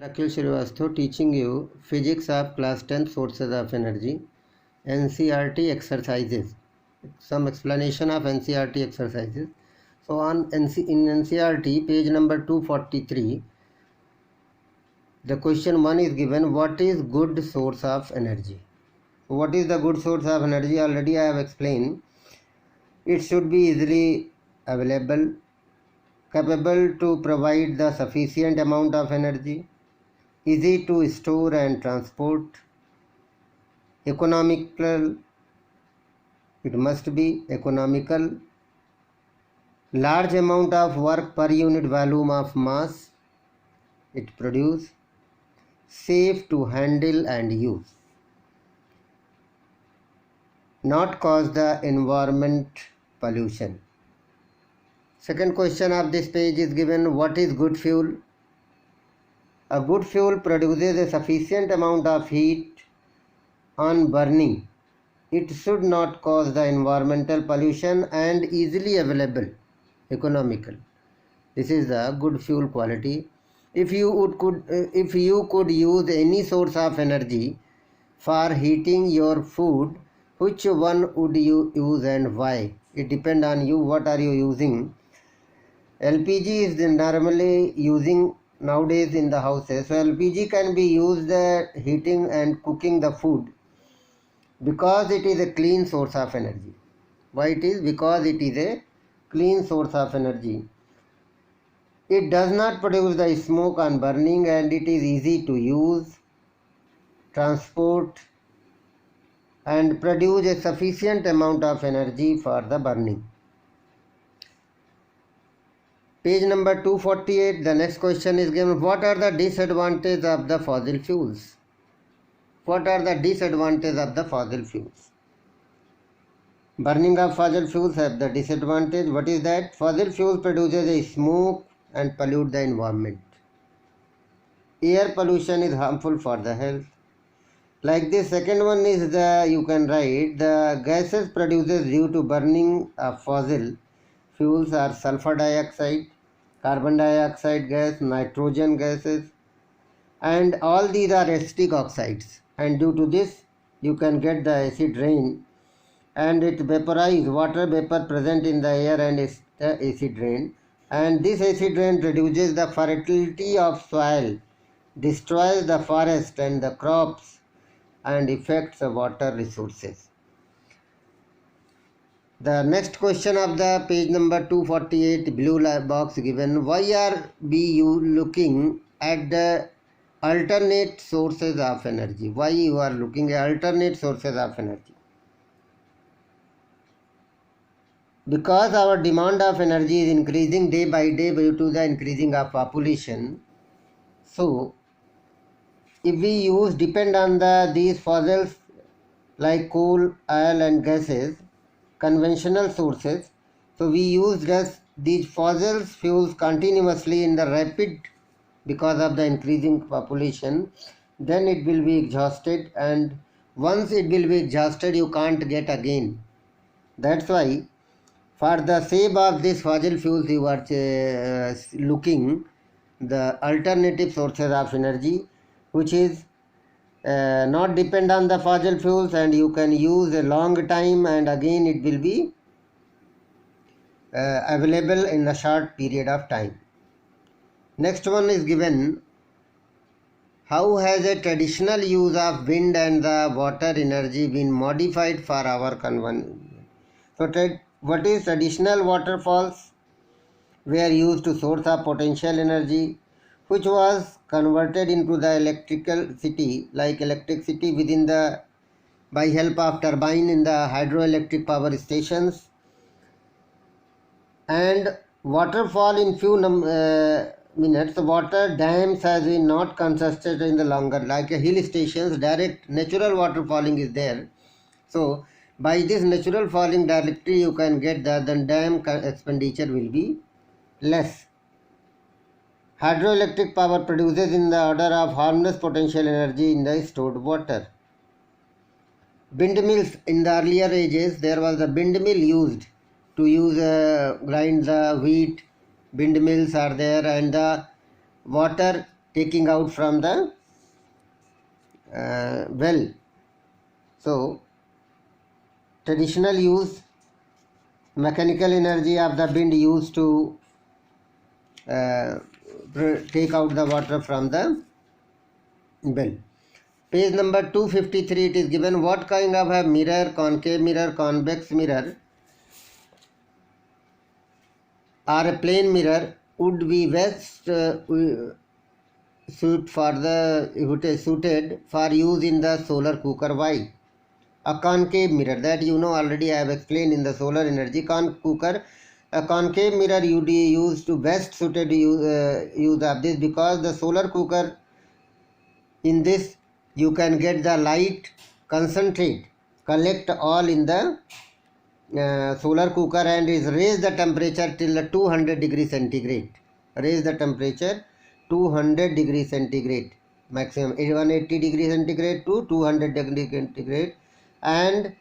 Akhil Srivastava teaching you physics of class 10 sources of energy, NCRT exercises. Some explanation of NCRT exercises. So in NCRT page number 243, the question 1 is given, what is good source of energy? What is the good source of energy? Already I have explained. It should be easily available, capable to provide the sufficient amount of energy, easy to store and transport, economical, it must be economical, large amount of work per unit volume of mass it produce, safe to handle and use, not cause the environment pollution. Second question of this page is given, what is good fuel? A good fuel produces a sufficient amount of heat on burning. It should not cause the environmental pollution and easily available, economical. This is the good fuel quality. If you could use any source of energy for heating your food, which one would you use and why? It depends on you. What are you using? LPG is normally using nowadays in the houses. So LPG can be used heating and cooking the food because it is a clean source of energy. Why it is? Because it is a clean source of energy. It does not produce the smoke on burning and it is easy to use, transport and produce a sufficient amount of energy for the burning. Page number 248, the next question is given, what are the disadvantages of the fossil fuels? What are the disadvantages of the fossil fuels? Burning of fossil fuels have the disadvantage. What is that? Fossil fuels produces a smoke and pollute the environment. Air pollution is harmful for the health. Like this, second one is you can write, the gases produced due to burning of fossil fuels are sulfur dioxide, carbon dioxide gas, nitrogen gases, and all these are acetic oxides, and due to this you can get the acid rain and it vaporizes water vapor present in the air and is the acid rain, and this acid rain reduces the fertility of soil, destroys the forest and the crops and affects the water resources. The next question of the page number 248, blue box given, why are we looking at the alternate sources of energy? Why you are looking at alternate sources of energy? Because our demand of energy is increasing day by day due to the increasing of population. So if we depend on these fossils like coal, oil and gases, conventional sources, so we use these fossil fuels continuously in the rapid because of the increasing population, then it will be exhausted, and once it will be exhausted you can't get again. That's why for the save of this fossil fuels you are looking the alternative sources of energy which is not depend on the fossil fuels and you can use a long time and again it will be available in a short period of time. Next one is given, how has a traditional use of wind and the water energy been modified for our convenience? So what is traditional waterfalls were used to source of potential energy which was converted into the electricity within the by help of turbine in the hydroelectric power stations, and waterfall in few minutes. Water dams has been not constructed in the longer like hill stations, direct natural water falling is there. So by this natural falling directly you can get the dam expenditure will be less. Hydroelectric power produces in the order of harmless potential energy in the stored water. Windmills, in the earlier ages there was a windmill used to grind the wheat. Windmills are there and the water taking out from the well. So traditional use, mechanical energy of the wind used to take out the water from the well. Page number 253, it is given what kind of a mirror, concave mirror, convex mirror or a plane mirror would be best suited for use in the solar cooker. Why? A concave mirror, that you know already, I have explained in the solar energy cooker. A concave mirror you use to best suited use of this, because the solar cooker, in this you can get the light concentrate, collect all in the solar cooker and is raise the temperature till 200 degrees centigrade. Raise the temperature 200 degrees centigrade, maximum 180 degrees centigrade to 200 degrees centigrade, and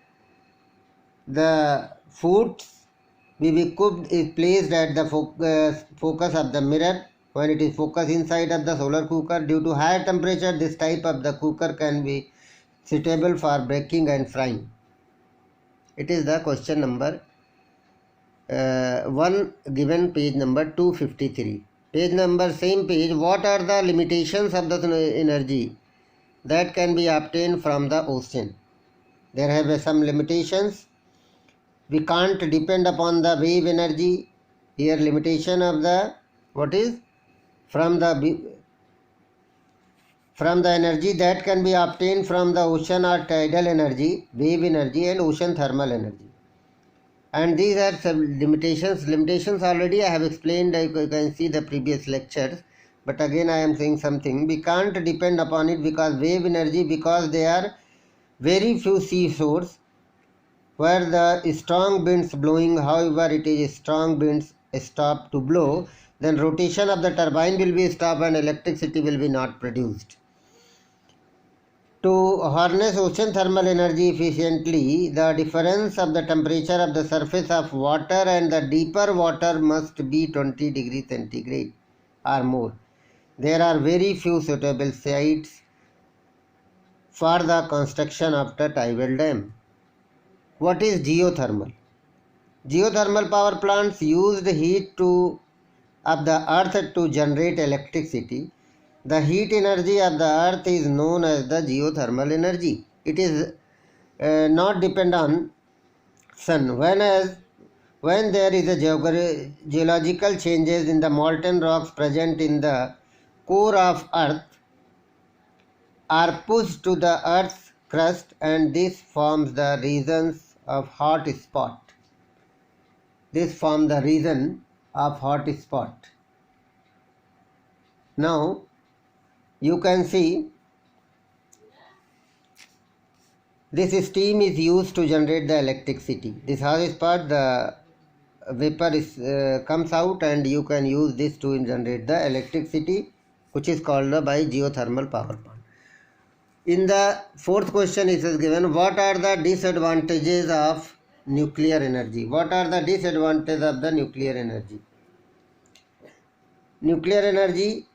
the food will be cooked is placed at the focus of the mirror. When it is focused inside of the solar cooker, due to higher temperature, this type of the cooker can be suitable for baking and frying. It is the question number 1 given, page number 253. Page number, same page. What are the limitations of the energy that can be obtained from the ocean? There have some limitations. We can't depend upon the wave energy. Here limitation of the, what is, from the energy that can be obtained from the ocean or tidal energy, wave energy and ocean thermal energy. And these are some limitations. Limitations already I have explained. You can see the previous lectures. But again I am saying something. We can't depend upon it because wave energy, because they are very few seashores where the strong winds blowing, however it is strong winds stop to blow, then rotation of the turbine will be stopped and electricity will be not produced. To harness ocean thermal energy efficiently, the difference of the temperature of the surface of water and the deeper water must be 20 degrees centigrade or more. There are very few suitable sites for the construction of the tidal dam. What is geothermal? Geothermal power plants use the heat of the earth to generate electricity. The heat energy of the earth is known as the geothermal energy. It is not depend on sun. When there is a geological changes in the molten rocks present in the core of earth are pushed to the earth's crust, and this forms the regions of hot spot. This forms the region of hot spot. Now you can see this steam is used to generate the electricity. This hot spot, the vapor comes out and you can use this to generate the electricity, which is called by geothermal power plant. In the fourth question it is given, what are the disadvantages of nuclear energy? What are the disadvantages of the nuclear energy? Nuclear energy,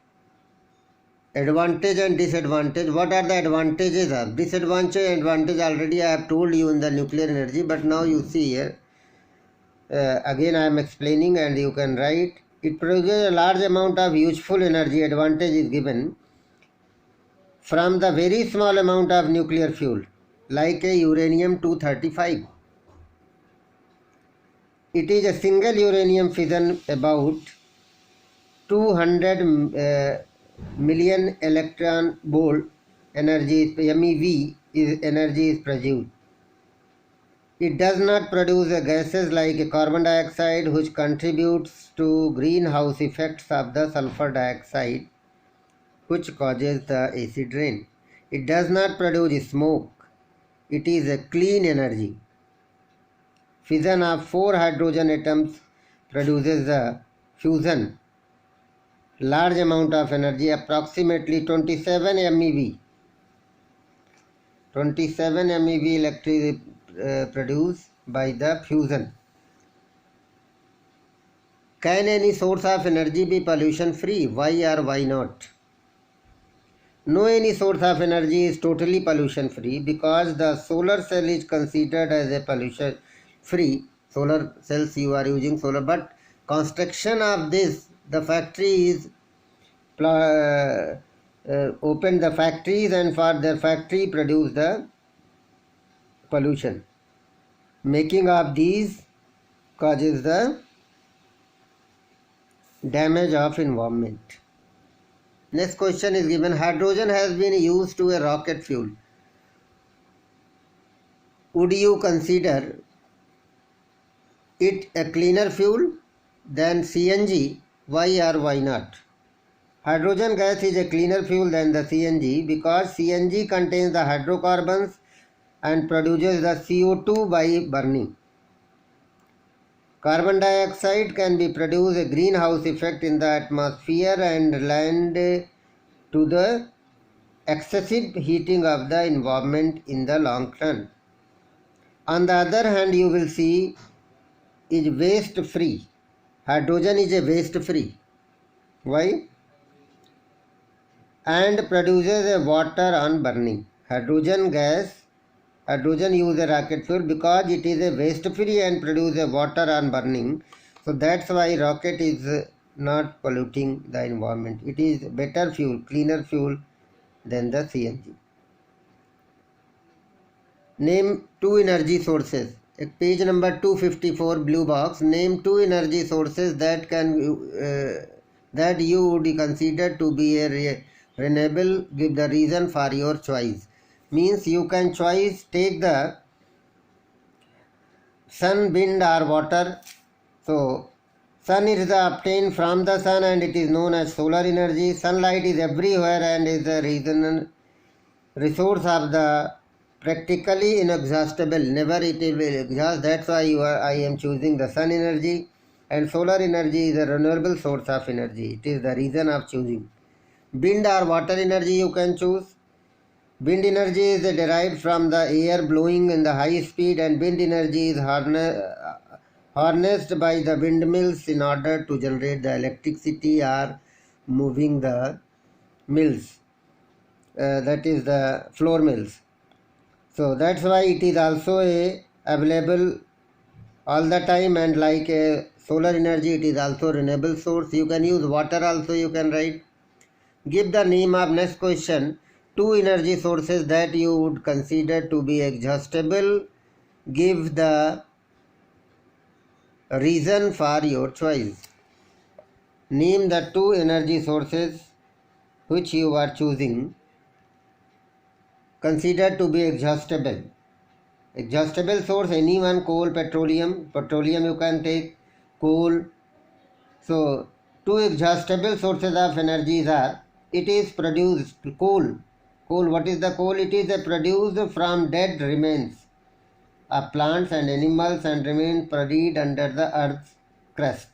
advantage and disadvantage. What are the advantages of? Disadvantage and advantage already I have told you in the nuclear energy, but now you see here. Again I am explaining and you can write. It produces a large amount of useful energy. Advantage is given from the very small amount of nuclear fuel, like a uranium-235. It is a single uranium fission, about 200 million electron volt energy, MeV is energy is produced. It does not produce gases like carbon dioxide, which contributes to greenhouse effects of the sulfur dioxide, which causes the acid rain. It does not produce smoke. It is a clean energy. Fission of 4 hydrogen atoms produces the fusion. Large amount of energy, approximately 27 MeV. 27 MeV electricity produced by the fusion. Can any source of energy be pollution free? Why or why not? No any source of energy is totally pollution free because the solar cell is considered as a pollution free. Solar cells you are using solar, but construction of this, the factory is open the factories and for their factory produce the pollution. Making of these causes the damage of environment. Next question is given, hydrogen has been used to a rocket fuel. Would you consider it a cleaner fuel than CNG? Why or why not? Hydrogen gas is a cleaner fuel than the CNG because CNG contains the hydrocarbons and produces the CO2 by burning. Carbon dioxide can be produce a greenhouse effect in the atmosphere and land to the excessive heating of the environment in the long run. On the other hand, you will see is waste free. Hydrogen is a waste free. Why? And produces a water on burning. Hydrogen use a rocket fuel because it is a waste free and produce a water on burning. So that's why rocket is not polluting the environment. It is better fuel, cleaner fuel than the CNG. Name two energy sources. Page number 254, blue box. Name two energy sources that that you would consider to be a renewable. Give the reason for your choice. Means you can choose take the sun, wind or water. So sun is obtained from the sun and it is known as solar energy. Sunlight is everywhere and is the resource of the practically inexhaustible. Never it will exhaust. That's why I am choosing the sun energy. And solar energy is a renewable source of energy. It is the reason of choosing. Wind or water energy you can choose. Wind energy is derived from the air blowing in the high speed, and wind energy is harnessed by the windmills in order to generate the electricity or moving the mills. That is the floor mills. So that's why it is also available all the time, and like a solar energy it is also renewable source. You can use water also, you can write. Give the name of next question. Two energy sources that you would consider to be exhaustible. Give the reason for your choice. Name the two energy sources which you are choosing considered to be exhaustible. Exhaustible source, anyone, coal, petroleum. Petroleum you can take, coal. So two exhaustible sources of energies are, it is produced, coal. Coal, what is the coal? It is produced from dead remains of plants and animals and remain buried under the earth's crust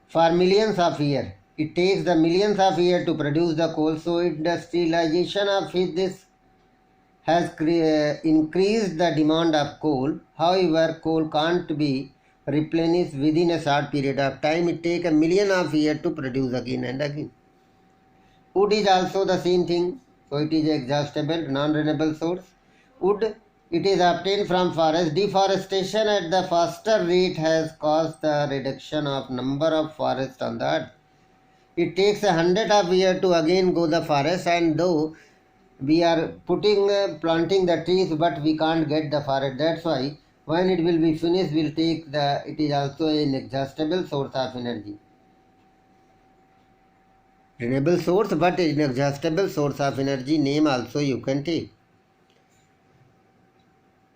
for millions of years. It takes the millions of years to produce the coal. So industrialization of this has increased the demand of coal. However, coal can't be replenished within a short period of time. It takes a million of years to produce again and again. Wood is also the same thing. So it is exhaustible, non-renewable source. Wood, it is obtained from forest. Deforestation at the faster rate has caused the reduction of number of forests on the earth. It takes 100 of years to again go the forest, and though we are planting the trees, but we can't get the forest. That's why when it will be finished, we'll take it is also an inexhaustible source of energy. Renewable source, but inexhaustible source of energy name also you can take.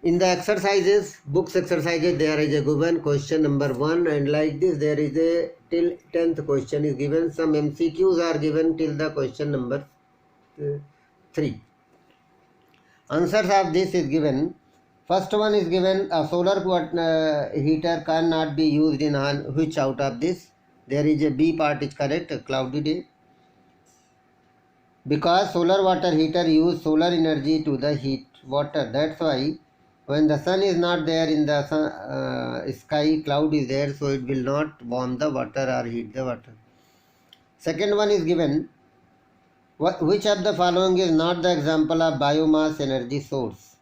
In the exercises, books exercises, there is a given question number 1, and like this there is a till 10th question is given. Some MCQs are given till the question number 3. Answers of this is given. First one is given, a solar heater cannot be used in which out of this? There is a B part is correct, a cloudy day. Because solar water heater use solar energy to the heat water. That's why when the sun is not there in the sky, cloud is there, so it will not warm the water or heat the water. Second one is given, Which of the following is not the example of biomass energy source?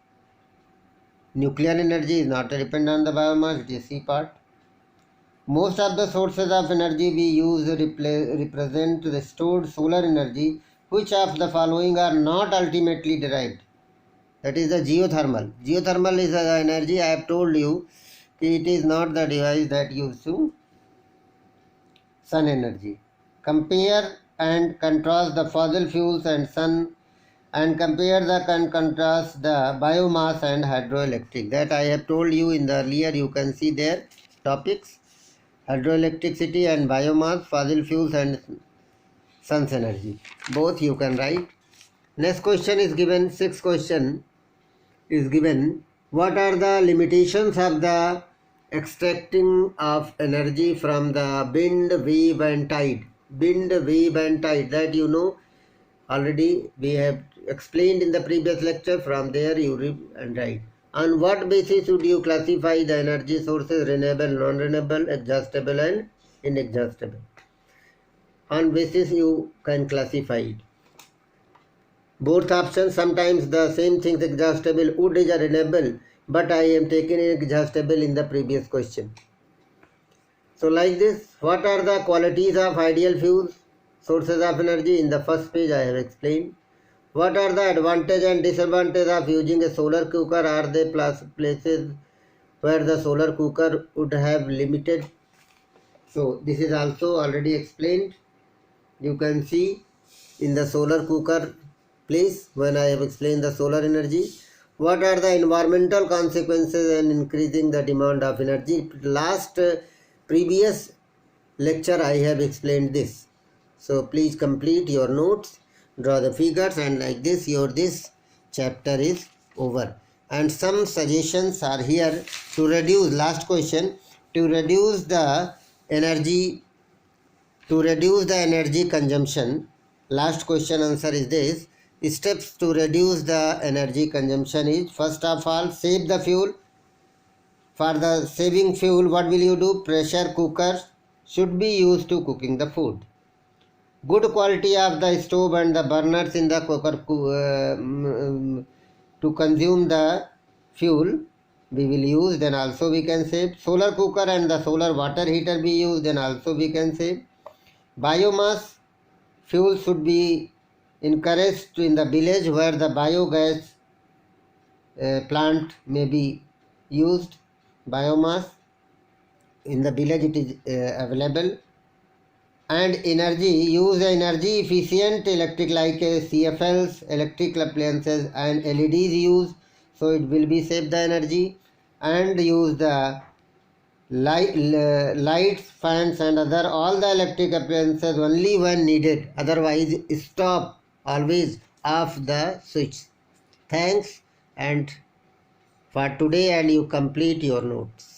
Nuclear energy is not dependent on the biomass, it is C part. Most of the sources of energy we use represent the stored solar energy. Which of the following are not ultimately derived? That is the geothermal. Geothermal is the energy I have told you. It is not the device that gives you sun energy. Compare and contrast the fossil fuels and sun, and compare and contrast the biomass and hydroelectric. That I have told you in the earlier. You can see there topics: hydroelectricity and biomass, fossil fuels and sun's energy. Both you can write. Next question is given. Sixth question is given. What are the limitations of the extracting of energy from the wind, wave and tide? Wind, wave and tide, that you know already, we have explained in the previous lecture. From there you read and write. On what basis would you classify the energy sources: renewable, non-renewable, exhaustible and inexhaustible? On basis you can classify it. Both options, sometimes the same things, exhaustible, wood is a renewable, but I am taking exhaustible in the previous question. So like this, what are the qualities of ideal fuels, sources of energy? In the first page I have explained. What are the advantage and disadvantage of using a solar cooker? Are there places where the solar cooker would have limited? So this is also already explained. You can see in the solar cooker place when I have explained the solar energy. What are the environmental consequences in increasing the demand of energy? Last previous lecture I have explained this. So please complete your notes, draw the figures, and like this this chapter is over. And some suggestions are here to reduce, last question, to reduce the energy consumption. Last question answer is this. Steps to reduce the energy consumption is, first of all, save the fuel. For the saving fuel, what will you do? Pressure cooker should be used to cooking the food. Good quality of the stove and the burners in the cooker to consume the fuel we will use, then also we can save. Solar cooker and the solar water heater be used, then also we can save. Biomass fuel should be encouraged in the village where the biogas plant may be used. Biomass in the village it is available. And energy, use energy efficient electric like CFLs, electric appliances and LEDs use, so it will be save the energy. And use the lights, fans and other all the electric appliances only when needed, otherwise stop, always off the switch. Thanks and for today, and you complete your notes.